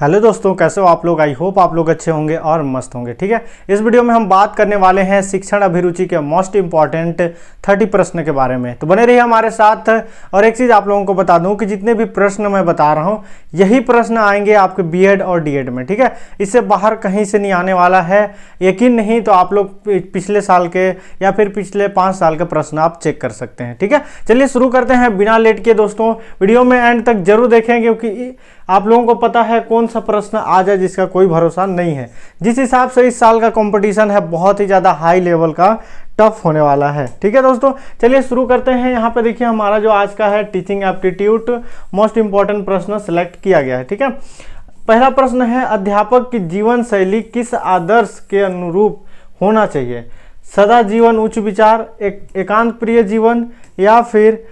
Hello दोस्तों, कैसे हो आप लोग। आई होप आप लोग अच्छे होंगे और मस्त होंगे। ठीक है, इस वीडियो में हम बात करने वाले हैं शिक्षण अभिरुचि के मोस्ट इंपॉर्टेंट 30 प्रश्न के बारे में। तो बने रहिए हमारे साथ। और एक चीज़ आप लोगों को बता दूं कि जितने भी प्रश्न मैं बता रहा हूं यही प्रश्न आएंगे आपके बीएड और डीएड में। ठीक है, इससे बाहर कहीं से नहीं आने वाला है। यकीन नहीं तो आप लोग पिछले साल के या फिर पिछले 5 साल के प्रश्न आप चेक कर सकते हैं। ठीक है, चलिए शुरू करते हैं बिना लेट के। दोस्तों वीडियो में एंड तक जरूर देखें, क्योंकि आप लोगों को पता है कौन सा प्रश्न आ जाए जिसका कोई भरोसा नहीं है। जिस हिसाब से इस साल का कंपटीशन है बहुत ही ज़्यादा हाई लेवल का, टफ होने वाला है। ठीक है दोस्तों, चलिए शुरू करते हैं। यहाँ पे देखिए हमारा जो आज का है टीचिंग एप्टीट्यूड मोस्ट इंपॉर्टेंट प्रश्न सेलेक्ट किया गया है। ठीक है, पहला प्रश्न है अध्यापक की जीवन शैली किस आदर्श के अनुरूप होना चाहिए। सदा जीवन उच्च विचार, एकांत प्रिय जीवन, या फिर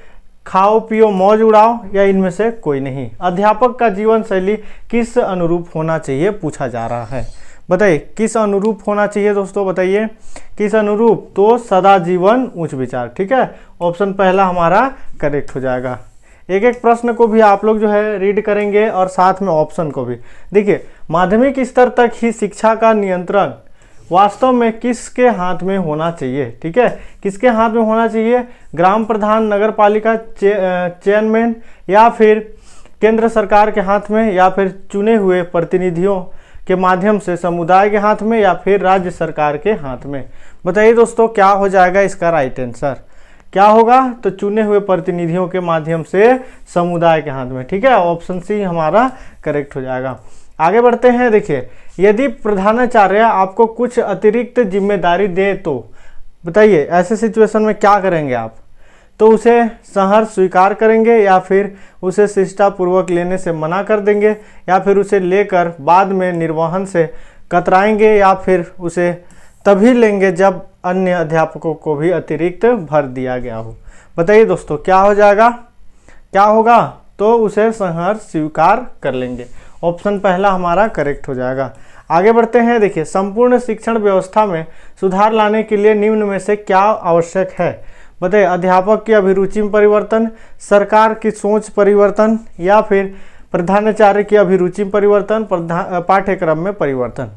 खाओ पियो मौज उड़ाओ, या इनमें से कोई नहीं। अध्यापक का जीवन शैली किस अनुरूप होना चाहिए पूछा जा रहा है। बताइए किस अनुरूप होना चाहिए दोस्तों, बताइए किस अनुरूप। तो सदा जीवन उच्च विचार। ठीक है, ऑप्शन पहला हमारा करेक्ट हो जाएगा। एक एक प्रश्न को भी आप लोग जो है रीड करेंगे और साथ में ऑप्शन को भी। देखिए, माध्यमिक स्तर तक ही शिक्षा का नियंत्रण वास्तव में किसके हाथ में होना चाहिए। ठीक है, किसके हाथ में होना चाहिए। ग्राम प्रधान, नगर पालिका चेयरमैन, या फिर केंद्र सरकार के हाथ में, या फिर चुने हुए प्रतिनिधियों के माध्यम से समुदाय के हाथ में, या फिर राज्य सरकार के हाथ में। बताइए दोस्तों क्या हो जाएगा इसका राइट आंसर। क्या होगा, तो चुने हुए प्रतिनिधियों के माध्यम से समुदाय के हाथ में। ठीक है, ऑप्शन सी हमारा करेक्ट हो जाएगा। आगे बढ़ते हैं। देखिए, यदि प्रधानाचार्य आपको कुछ अतिरिक्त जिम्मेदारी दे तो बताइए ऐसे सिचुएशन में क्या करेंगे आप। तो उसे सहर्ष स्वीकार करेंगे, या फिर उसे शिष्टापूर्वक लेने से मना कर देंगे, या फिर उसे लेकर बाद में निर्वहन से कतराएंगे, या फिर उसे तभी लेंगे जब अन्य अध्यापकों को भी अतिरिक्त भर दिया गया हो। बताइए दोस्तों क्या हो जाएगा, क्या होगा। तो उसे सहर्ष स्वीकार कर लेंगे। ऑप्शन पहला हमारा करेक्ट हो जाएगा। आगे बढ़ते हैं। देखिए, संपूर्ण शिक्षण व्यवस्था में सुधार लाने के लिए निम्न में से क्या आवश्यक है। बताइए, अध्यापक की अभिरुचि में परिवर्तन, सरकार की सोच परिवर्तन, या फिर प्रधानाचार्य की अभिरुचि में परिवर्तन, पाठ्यक्रम में परिवर्तन।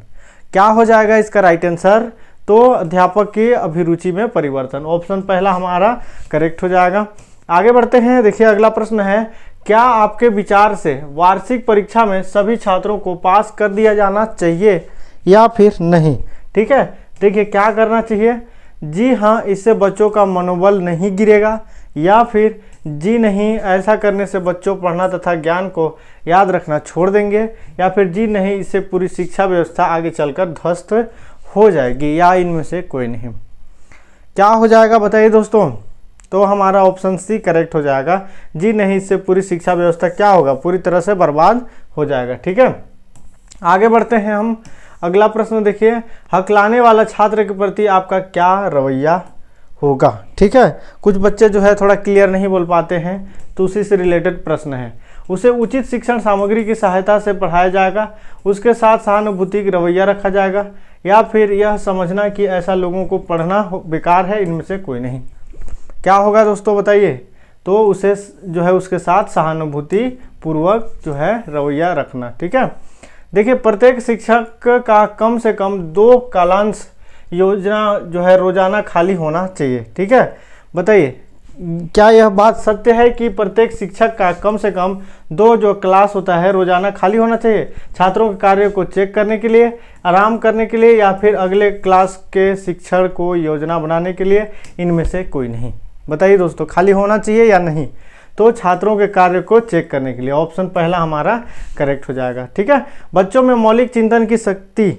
क्या हो जाएगा इसका राइट आंसर। तो अध्यापक की अभिरुचि में परिवर्तन। ऑप्शन पहला हमारा करेक्ट हो जाएगा। आगे बढ़ते हैं। देखिए, अगला प्रश्न है क्या आपके विचार से वार्षिक परीक्षा में सभी छात्रों को पास कर दिया जाना चाहिए या फिर नहीं। ठीक है, देखिए क्या करना चाहिए। जी हाँ, इससे बच्चों का मनोबल नहीं गिरेगा, या फिर जी नहीं, ऐसा करने से बच्चों पढ़ना तथा ज्ञान को याद रखना छोड़ देंगे, या फिर जी नहीं, इससे पूरी शिक्षा व्यवस्था आगे चलकर ध्वस्त हो जाएगी, या इनमें से कोई नहीं। क्या हो जाएगा बताइए दोस्तों। तो हमारा ऑप्शन सी करेक्ट हो जाएगा। जी नहीं, इससे पूरी शिक्षा व्यवस्था क्या होगा, पूरी तरह से बर्बाद हो जाएगा। ठीक है, आगे बढ़ते हैं हम। अगला प्रश्न देखिए, हकलाने वाला छात्र के प्रति आपका क्या रवैया होगा। ठीक है, कुछ बच्चे जो है थोड़ा क्लियर नहीं बोल पाते हैं, तो उसी से रिलेटेड प्रश्न है। उसे उचित शिक्षण सामग्री की सहायता से पढ़ाया जाएगा, उसके साथ सहानुभूति का रवैया रखा जाएगा, या फिर यह समझना कि ऐसा लोगों को पढ़ना बेकार है, इनमें से कोई नहीं। क्या होगा दोस्तों बताइए। तो उसे जो है उसके साथ सहानुभूति पूर्वक जो है रवैया रखना। ठीक है, देखिए प्रत्येक शिक्षक का कम से कम 2 कालांश योजना जो है रोजाना खाली होना चाहिए। ठीक है, बताइए क्या यह बात सत्य है कि प्रत्येक शिक्षक का कम से कम 2 जो क्लास होता है रोजाना खाली होना चाहिए, छात्रों के कार्य को चेक करने के लिए, आराम करने के लिए, या फिर अगले क्लास के शिक्षण को योजना बनाने के लिए। इनमें से कोई नहीं। बताइए दोस्तों खाली होना चाहिए या नहीं। तो छात्रों के कार्य को चेक करने के लिए। ऑप्शन पहला हमारा करेक्ट हो जाएगा। ठीक है, बच्चों में मौलिक चिंतन की शक्ति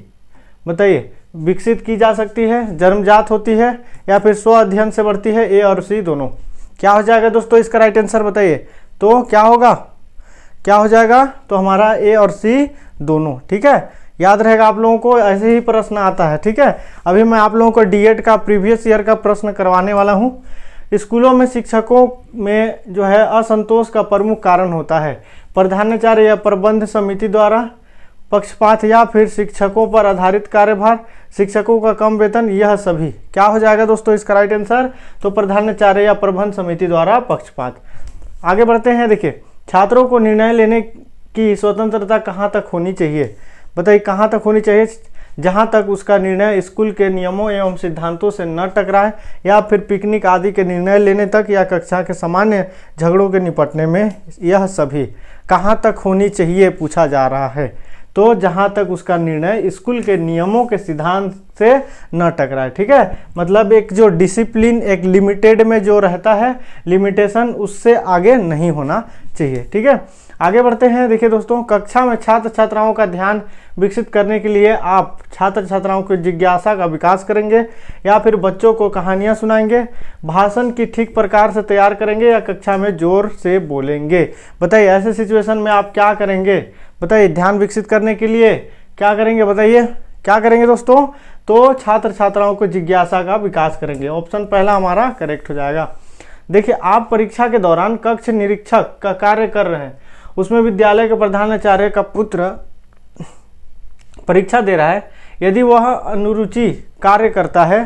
बताइए विकसित की जा सकती है, जन्मजात होती है, या फिर स्व अध्ययन से बढ़ती है। ए और सी दोनों। क्या हो जाएगा दोस्तों इसका राइट आंसर बताइए। तो क्या होगा, क्या हो जाएगा। तो हमारा ए और सी दोनों। ठीक है, याद रहेगा आप लोगों को, ऐसे ही प्रश्न आता है। ठीक है, अभी मैं आप लोगों को डीएड का प्रीवियस ईयर का प्रश्न करवाने वाला हूँ। स्कूलों में शिक्षकों में जो है असंतोष का प्रमुख कारण होता है प्रधानाचार्य या प्रबंध समिति द्वारा पक्षपात, या फिर शिक्षकों पर आधारित कार्यभार, शिक्षकों का कम वेतन, यह सभी। क्या हो जाएगा दोस्तों इसका राइट आंसर। तो प्रधानाचार्य या प्रबंध समिति द्वारा पक्षपात। आगे बढ़ते हैं। देखिए, छात्रों को निर्णय लेने की स्वतंत्रता कहाँ तक होनी चाहिए? बताइए कहाँ तक होनी चाहिए? जहाँ तक उसका निर्णय स्कूल के नियमों एवं सिद्धांतों से न टकराए, या फिर पिकनिक आदि के निर्णय लेने तक, या कक्षा के सामान्य झगड़ों के निपटने में। यह सभी कहाँ तक होनी चाहिए पूछा जा रहा है। तो जहाँ तक उसका निर्णय स्कूल के नियमों के सिद्धांत से न टकराए। ठीक है, मतलब एक जो डिसिप्लिन, एक लिमिटेड में जो रहता है लिमिटेशन, उससे आगे नहीं होना चाहिए। ठीक है, आगे बढ़ते हैं। देखिए दोस्तों, कक्षा में छात्र छात्राओं का ध्यान विकसित करने के लिए आप छात्र छात्राओं की जिज्ञासा का विकास करेंगे, या फिर बच्चों को कहानियां सुनाएंगे, भाषण की ठीक प्रकार से तैयार करेंगे, या कक्षा में जोर से बोलेंगे? बताइए ऐसे सिचुएशन में आप क्या करेंगे? बताइए ध्यान विकसित करने के लिए क्या करेंगे? बताइए क्या करेंगे दोस्तों? तो छात्र छात्राओं को जिज्ञासा का विकास करेंगे। ऑप्शन पहला हमारा करेक्ट हो जाएगा। देखिए, आप परीक्षा के दौरान कक्ष निरीक्षक का कार्य कर रहे हैं, उसमें विद्यालय के प्रधानाचार्य का पुत्र परीक्षा दे रहा है। यदि वह अनुरुचि कार्य करता है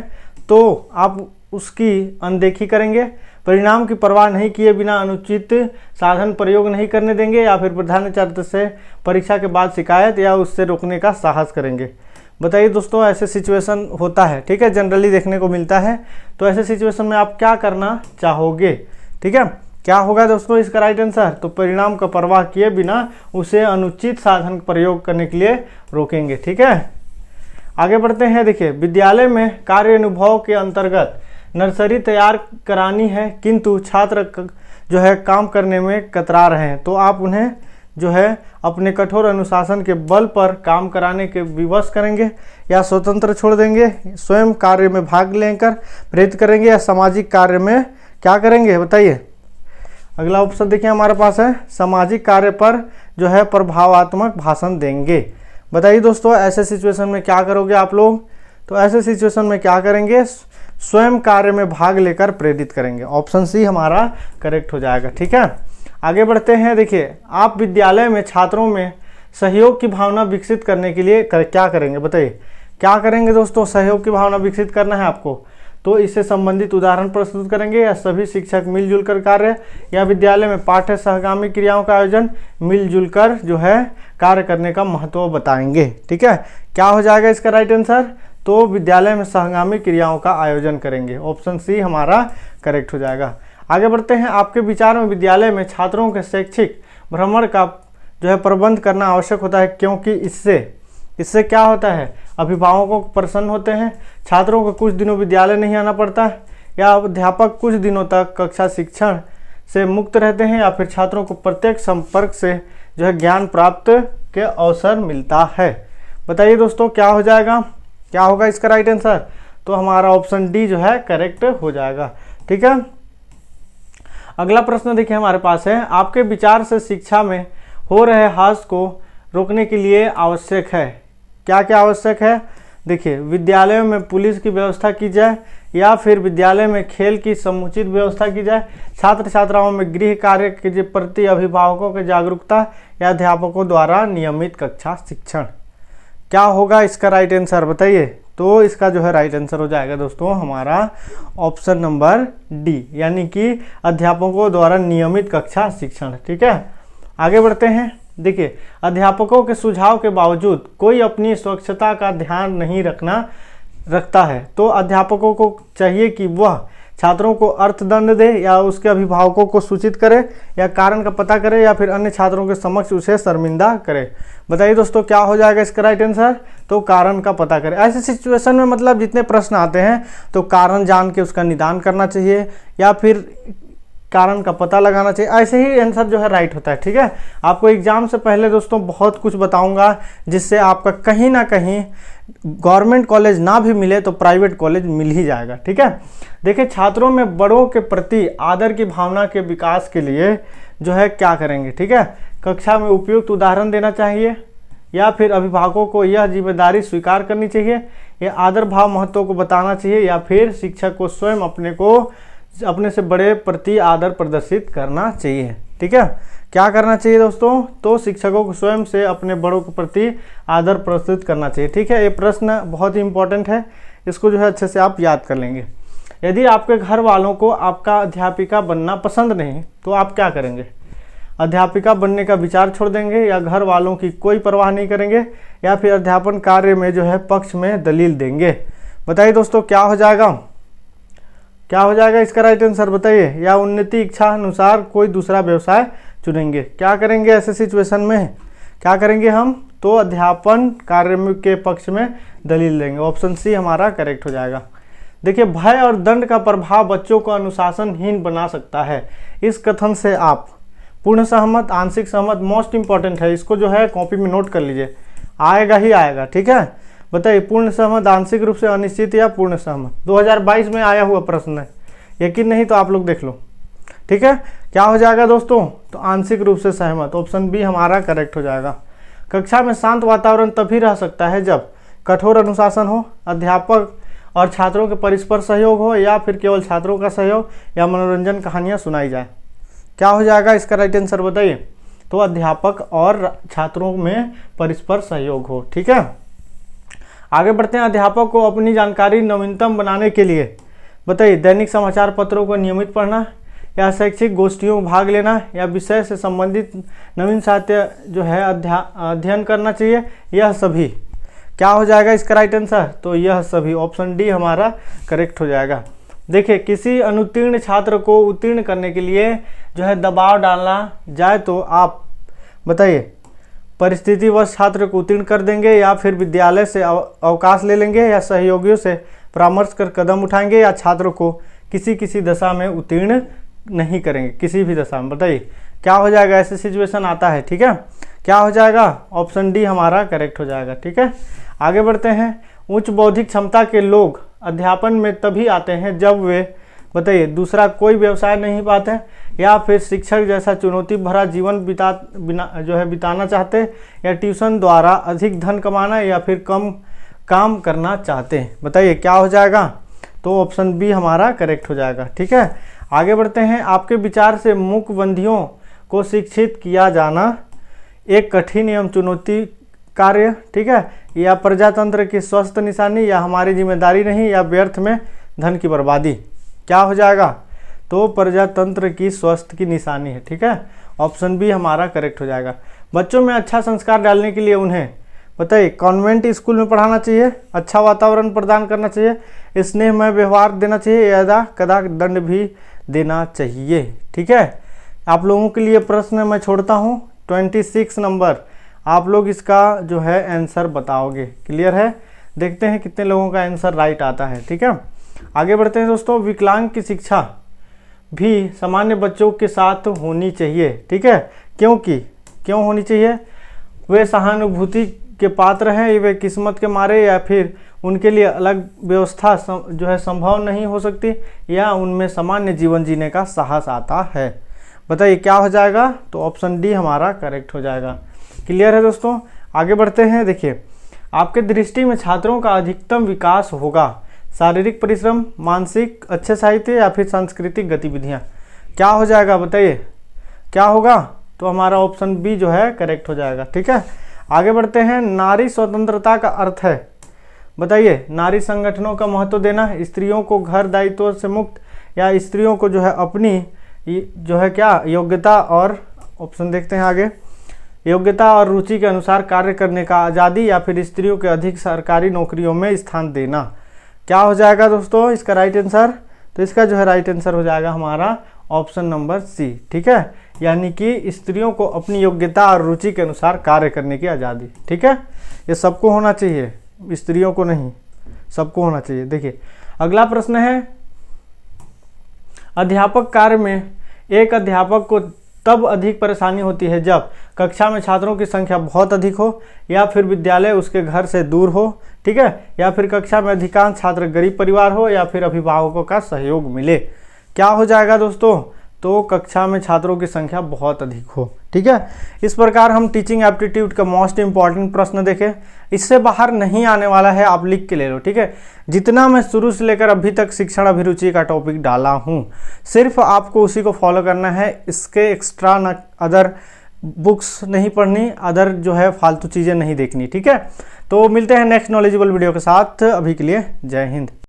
तो आप उसकी अनदेखी करेंगे, परिणाम की परवाह नहीं किए बिना अनुचित साधन प्रयोग नहीं करने देंगे, या फिर प्रधानाचार्य से परीक्षा के बाद शिकायत या उससे रोकने का साहस करेंगे? बताइए दोस्तों, ऐसे सिचुएशन होता है, ठीक है, जनरली देखने को मिलता है। तो ऐसे सिचुएशन में आप क्या करना चाहोगे? ठीक है, क्या होगा दोस्तों इसका राइट आंसर? तो परिणाम का परवाह किए बिना उसे अनुचित साधन प्रयोग करने के लिए रोकेंगे। ठीक है, आगे बढ़ते हैं। देखिए, विद्यालय में कार्य अनुभव के अंतर्गत नर्सरी तैयार करानी है, किंतु छात्र जो है काम करने में कतरा रहे हैं, तो आप उन्हें जो है अपने कठोर अनुशासन के बल पर काम कराने के विवश करेंगे, या स्वतंत्र छोड़ देंगे, स्वयं कार्य में भाग लेकर प्रेरित करेंगे, या सामाजिक कार्य में क्या करेंगे? बताइए। अगला ऑप्शन देखिए हमारे पास है सामाजिक कार्य पर जो है प्रभावात्मक भाषण देंगे। बताइए दोस्तों, ऐसे सिचुएशन में क्या करोगे आप लोग? तो ऐसे सिचुएशन में क्या करेंगे? स्वयं कार्य में भाग लेकर प्रेरित करेंगे। ऑप्शन सी हमारा करेक्ट हो जाएगा। ठीक है, आगे बढ़ते हैं। देखिए, आप विद्यालय में छात्रों में सहयोग की भावना विकसित करने के लिए क्या करेंगे? बताइए क्या करेंगे दोस्तों? सहयोग की भावना विकसित करना है आपको, तो इससे संबंधित उदाहरण प्रस्तुत करेंगे, या सभी शिक्षक मिलजुल कर कार्य, या विद्यालय में पाठ्य सहगामी क्रियाओं का आयोजन, मिलजुल कर जो है कार्य करने का महत्व बताएंगे। ठीक है, क्या हो जाएगा इसका राइट आंसर? तो विद्यालय में सहगामी क्रियाओं का आयोजन करेंगे। ऑप्शन सी हमारा करेक्ट हो जाएगा। आगे बढ़ते हैं। आपके विचार में विद्यालय में छात्रों के शैक्षिक भ्रमण का जो है प्रबंध करना आवश्यक होता है, क्योंकि इससे क्या होता है? अभिभावकों को प्रसन्न होते हैं, छात्रों को कुछ दिनों विद्यालय नहीं आना पड़ता, या अध्यापक कुछ दिनों तक कक्षा शिक्षण से मुक्त रहते हैं, या फिर छात्रों को प्रत्येक संपर्क से जो है ज्ञान प्राप्त के अवसर मिलता है। बताइए दोस्तों क्या हो जाएगा? क्या होगा इसका राइट आंसर? तो हमारा ऑप्शन डी जो है करेक्ट हो जाएगा। ठीक है, अगला प्रश्न देखिए हमारे पास है, आपके विचार से शिक्षा में हो रहे हास को रोकने के लिए आवश्यक है। क्या क्या आवश्यक है? देखिए, विद्यालयों में पुलिस की व्यवस्था की जाए, या फिर विद्यालय में खेल की समुचित व्यवस्था की जाए, छात्र छात्राओं में गृह कार्य के प्रति अभिभावकों की जागरूकता, या अध्यापकों द्वारा नियमित कक्षा शिक्षण। क्या होगा इसका राइट आंसर? बताइए। तो इसका जो है राइट आंसर हो जाएगा दोस्तों हमारा ऑप्शन नंबर डी, यानी कि अध्यापकों द्वारा नियमित कक्षा शिक्षण। ठीक है, आगे बढ़ते हैं। देखिए, अध्यापकों के सुझाव के बावजूद कोई अपनी स्वच्छता का ध्यान नहीं रखता है, तो अध्यापकों को चाहिए कि वह छात्रों को अर्थदंड दे, या उसके अभिभावकों को सूचित करे, या कारण का पता करे, या फिर अन्य छात्रों के समक्ष उसे शर्मिंदा करे। बताइए दोस्तों क्या हो जाएगा इसका राइट आंसर? तो कारण का पता करे। ऐसे सिचुएशन में मतलब जितने प्रश्न आते हैं तो कारण जान के उसका निदान करना चाहिए, या फिर कारण का पता लगाना चाहिए। ऐसे ही आंसर जो है राइट होता है। ठीक है, आपको एग्जाम से पहले दोस्तों बहुत कुछ बताऊंगा, जिससे आपका कहीं ना कहीं गवर्नमेंट कॉलेज ना भी मिले तो प्राइवेट कॉलेज मिल ही जाएगा। ठीक है, देखिए, छात्रों में बड़ों के प्रति आदर की भावना के विकास के लिए जो है क्या करेंगे? ठीक है, कक्षा में उपयुक्त उदाहरण देना चाहिए, या फिर अभिभावकों को यह जिम्मेदारी स्वीकार करनी चाहिए, या आदर भाव महत्व को बताना चाहिए, या फिर शिक्षक को स्वयं अपने से बड़े प्रति आदर प्रदर्शित करना चाहिए। ठीक है, क्या करना चाहिए दोस्तों? तो शिक्षकों को स्वयं से अपने बड़ों के प्रति आदर प्रदर्शित करना चाहिए। ठीक है, ये प्रश्न बहुत ही इंपॉर्टेंट है, इसको जो है अच्छे से आप याद कर लेंगे। यदि आपके घर वालों को आपका अध्यापिका बनना पसंद नहीं, तो आप क्या करेंगे? अध्यापिका बनने का विचार छोड़ देंगे या घर वालों की कोई परवाह नहीं करेंगे या फिर अध्यापन कार्य में जो है पक्ष में दलील देंगे। बताइए दोस्तों क्या हो जाएगा, क्या हो जाएगा इसका राइट आंसर बताइए। या उन्नति इच्छा अनुसार कोई दूसरा व्यवसाय चुनेंगे। क्या करेंगे ऐसे सिचुएशन में, क्या करेंगे हम, तो अध्यापन कार्य के पक्ष में दलील देंगे। ऑप्शन सी हमारा करेक्ट हो जाएगा। देखिए, भय और दंड का प्रभाव बच्चों को अनुशासनहीन बना सकता है। इस कथन से आप पूर्ण सहमत, आंशिक सहमत, मोस्ट इंपॉर्टेंट है, इसको जो है कॉपी में नोट कर लीजिए, आएगा ही आएगा। ठीक है, बताइए पूर्ण सहमत, आंशिक रूप से अनिश्चित या पूर्ण सहमत। 2022 में आया हुआ प्रश्न है, यकीन नहीं तो आप लोग देख लो। ठीक है, क्या हो जाएगा दोस्तों, तो आंशिक रूप से सहमत, ऑप्शन बी हमारा करेक्ट हो जाएगा। कक्षा में शांत वातावरण तभी रह सकता है जब कठोर अनुशासन हो, अध्यापक और छात्रों के परस्पर सहयोग हो, या फिर केवल छात्रों का सहयोग या मनोरंजन कहानियां सुनाई जाए। क्या हो जाएगा इसका राइट आंसर बताइए, तो अध्यापक और छात्रों में परस्पर सहयोग हो। ठीक है, आगे बढ़ते हैं। अध्यापक को अपनी जानकारी नवीनतम बनाने के लिए बताइए दैनिक समाचार पत्रों को नियमित पढ़ना, या शैक्षिक गोष्ठियों में भाग लेना, या विषय से संबंधित नवीन साहित्य जो है अध्ययन करना चाहिए, यह सभी। क्या हो जाएगा इसका राइट आंसर, तो यह सभी, ऑप्शन डी हमारा करेक्ट हो जाएगा। देखिए, किसी अनुत्तीर्ण छात्र को उत्तीर्ण करने के लिए जो है दबाव डालना जाए तो आप बताइए परिस्थितिवश छात्र को उत्तीर्ण कर देंगे, या फिर विद्यालय से अवकाश ले लेंगे, या सहयोगियों से परामर्श कर कदम उठाएंगे, या छात्र को किसी दशा में उत्तीर्ण नहीं करेंगे, किसी भी दशा में। बताइए क्या हो जाएगा, ऐसे सिचुएशन आता है। ठीक है, क्या हो जाएगा, ऑप्शन डी हमारा करेक्ट हो जाएगा। ठीक है, आगे बढ़ते हैं। उच्च बौद्धिक क्षमता के लोग अध्यापन में तभी आते हैं जब वे बताइए दूसरा कोई व्यवसाय नहीं पाते, या फिर शिक्षक जैसा चुनौती भरा जीवन बिताना चाहते, या ट्यूशन द्वारा अधिक धन कमाना, या फिर कम काम करना चाहते हैं। बताइए क्या हो जाएगा, तो ऑप्शन बी हमारा करेक्ट हो जाएगा। ठीक है, आगे बढ़ते हैं। आपके विचार से मूकबंधियों को शिक्षित किया जाना एक कठिन एवं चुनौती कार्य, ठीक है, या प्रजातंत्र की स्वस्थ निशानी, या हमारी जिम्मेदारी नहीं, या व्यर्थ में धन की बर्बादी। क्या हो जाएगा, तो प्रजातंत्र की स्वस्थ की निशानी है। ठीक है, ऑप्शन बी हमारा करेक्ट हो जाएगा। बच्चों में अच्छा संस्कार डालने के लिए उन्हें बताइए कॉन्वेंट स्कूल में पढ़ाना चाहिए, अच्छा वातावरण प्रदान करना चाहिए, स्नेहमय व्यवहार देना चाहिए, या कदा दंड भी देना चाहिए। ठीक है, आप लोगों के लिए प्रश्न मैं छोड़ता हूँ 26 नंबर, आप लोग इसका जो है आंसर बताओगे। क्लियर है, देखते हैं कितने लोगों का आंसर राइट आता है। ठीक है, आगे बढ़ते हैं दोस्तों। विकलांग की शिक्षा भी सामान्य बच्चों के साथ होनी चाहिए। ठीक है, क्यों होनी चाहिए, वे सहानुभूति के पात्र हैं, वे किस्मत के मारे, या फिर उनके लिए अलग व्यवस्था जो है संभव नहीं हो सकती, या उनमें सामान्य जीवन जीने का साहस आता है। बताइए क्या हो जाएगा, तो ऑप्शन डी हमारा करेक्ट हो जाएगा। क्लियर है दोस्तों, आगे बढ़ते हैं। देखिए, आपके दृष्टि में छात्रों का अधिकतम विकास होगा शारीरिक परिश्रम, मानसिक अच्छे साहित्य, या फिर सांस्कृतिक गतिविधियां। क्या हो जाएगा बताइए, क्या होगा, तो हमारा ऑप्शन बी जो है करेक्ट हो जाएगा। ठीक है, आगे बढ़ते हैं। नारी स्वतंत्रता का अर्थ है बताइए नारी संगठनों का महत्व देना, स्त्रियों को घर दायित्व से मुक्त, या स्त्रियों को जो है अपनी जो है क्या योग्यता और ऑप्शन देखते हैं आगे, योग्यता और रुचि के अनुसार कार्य करने का आज़ादी, या फिर स्त्रियों के अधिक सरकारी नौकरियों में स्थान देना। क्या हो जाएगा दोस्तों इसका राइट आंसर, तो इसका जो है राइट आंसर हो जाएगा हमारा ऑप्शन नंबर सी। ठीक है, यानी कि स्त्रियों को अपनी योग्यता और रुचि के अनुसार कार्य करने की आज़ादी। ठीक है, ये सबको होना चाहिए, स्त्रियों को नहीं, सबको होना चाहिए। देखिए अगला प्रश्न है, अध्यापक कार्य में एक अध्यापक को तब अधिक परेशानी होती है जब कक्षा में छात्रों की संख्या बहुत अधिक हो, या फिर विद्यालय उसके घर से दूर हो। ठीक है, या फिर कक्षा में अधिकांश छात्र गरीब परिवार हो, या फिर अभिभावकों का सहयोग मिले। क्या हो जाएगा दोस्तों, तो कक्षा में छात्रों की संख्या बहुत अधिक हो। ठीक है, इस प्रकार हम टीचिंग एप्टीट्यूड का मोस्ट इंपॉर्टेंट प्रश्न देखें, इससे बाहर नहीं आने वाला है, आप लिख के ले लो। ठीक है, जितना मैं शुरू से लेकर अभी तक शिक्षण अभिरुचि का टॉपिक डाला हूँ, सिर्फ आपको उसी को फॉलो करना है, इसके एक्स्ट्रा न अदर बुक्स नहीं पढ़नी, अदर जो है फालतू चीज़ें नहीं देखनी। ठीक है, तो मिलते हैं नेक्स्ट नॉलेजेबल वीडियो के साथ, अभी के लिए जय हिंद।